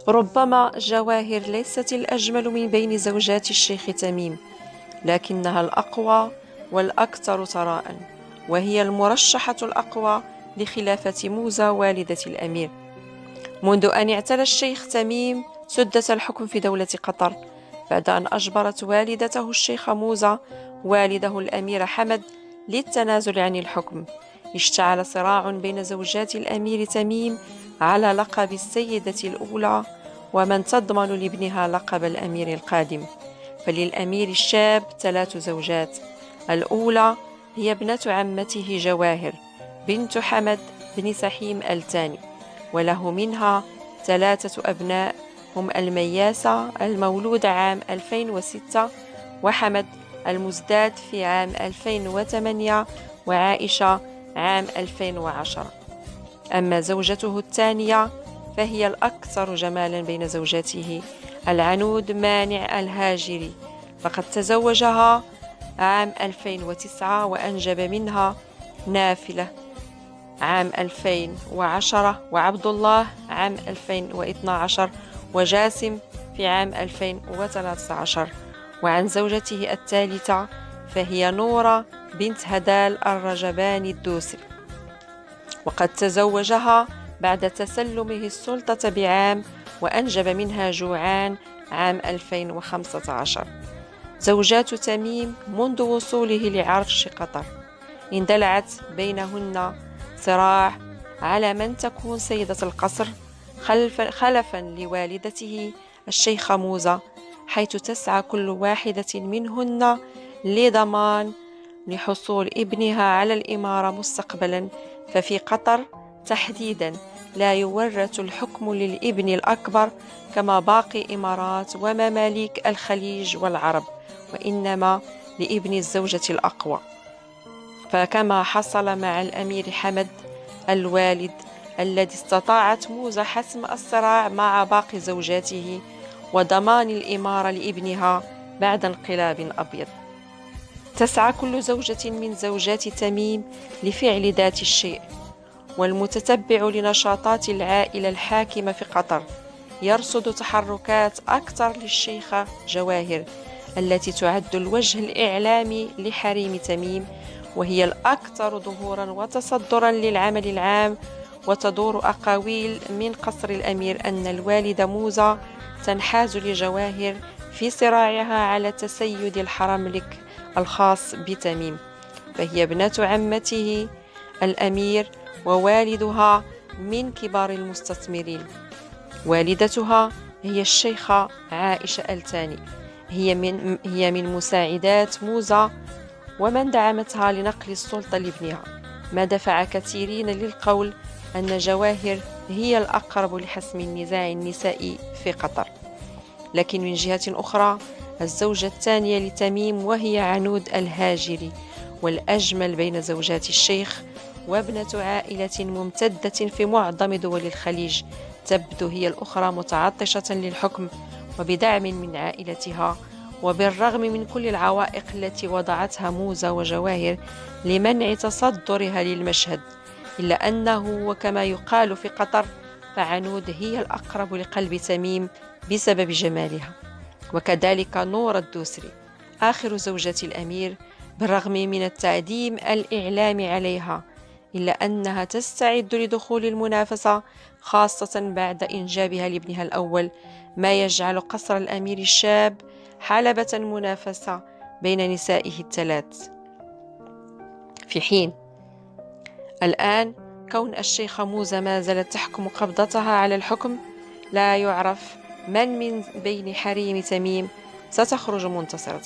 ربما جواهر ليست الأجمل من بين زوجات الشيخ تميم، لكنها الأقوى والأكثر ثراء، وهي المرشحة الأقوى لخلافة موزة والدة الأمير. منذ أن اعتلى الشيخ تميم سدة الحكم في دولة قطر، بعد أن أجبرت والدته الشيخة موزة والده الأمير حمد للتنازل عن الحكم، اشتعل صراع بين زوجات الأمير تميم على لقب السيدة الأولى ومن تضمن لابنها لقب الأمير القادم. فللأمير الشاب 3 زوجات. الأولى هي ابنة عمته جواهر بنت حمد بن سحيم الثاني، وله منها 3 أبناء، هم المياسة المولود عام 2006، وحمد المزداد في عام 2008، وعائشة عام 2010. أما زوجته الثانية فهي الأكثر جمالا بين زوجاته، العنود مانع الهاجري، فقد تزوجها عام 2009 وأنجب منها نافلة عام 2010، وعبد الله عام 2012، وجاسم في عام 2013. وعن زوجته الثالثة فهي نورة بنت هدال الرجباني الدوسري، وقد تزوجها بعد تسلمه السلطة بعام، وأنجب منها جوعان عام 2015. زوجات تميم منذ وصوله لعرش قطر اندلعت بينهن صراع على من تكون سيدة القصر خلفا لوالدته الشيخة موزة، حيث تسعى كل واحدة منهن لضمان لحصول ابنها على الإمارة مستقبلا. ففي قطر تحديدا لا يورث الحكم للابن الأكبر كما باقي إمارات ومماليك الخليج والعرب، وإنما لابن الزوجة الأقوى. فكما حصل مع الأمير حمد الوالد الذي استطاعت موزة حسم الصراع مع باقي زوجاته وضمان الإمارة لابنها بعد انقلاب أبيض، تسعى كل زوجة من زوجات تميم لفعل ذات الشيء. والمتتبع لنشاطات العائلة الحاكمة في قطر يرصد تحركات أكثر للشيخة جواهر التي تعد الوجه الإعلامي لحريم تميم، وهي الأكثر ظهورا وتصدرا للعمل العام. وتدور أقاويل من قصر الأمير أن الوالدة موزة تنحاز لجواهر في صراعها على تسيد الحرملك الخاص بتميم، فهي ابنة عمته الأمير، ووالدها من كبار المستثمرين. والدتها هي الشيخة عائشة الثاني، هي من مساعدات موزة ومن دعمتها لنقل السلطة لابنها، ما دفع كثيرين للقول أن جواهر هي الأقرب لحسم النزاع النسائي في قطر. لكن من جهة أخرى الزوجة الثانية لتميم وهي عنود الهاجري، والأجمل بين زوجات الشيخ، وابنة عائلة ممتدة في معظم دول الخليج، تبدو هي الأخرى متعطشة للحكم وبدعم من عائلتها، وبالرغم من كل العوائق التي وضعتها موزة وجواهر لمنع تصدرها للمشهد، إلا أنه وكما يقال في قطر فعنود هي الأقرب لقلب تميم بسبب جمالها، وكذلك نور الدوسري آخر زوجة الأمير، بالرغم من التعديم الإعلامي عليها إلا أنها تستعد لدخول المنافسة، خاصة بعد إنجابها لابنها الأول، ما يجعل قصر الأمير الشاب حلبة منافسة بين نسائه الثلاث. في حين الآن كون الشيخة موزة ما زالت تحكم قبضتها على الحكم، لا يعرف من بين حريم تميم ستخرج منتصرة.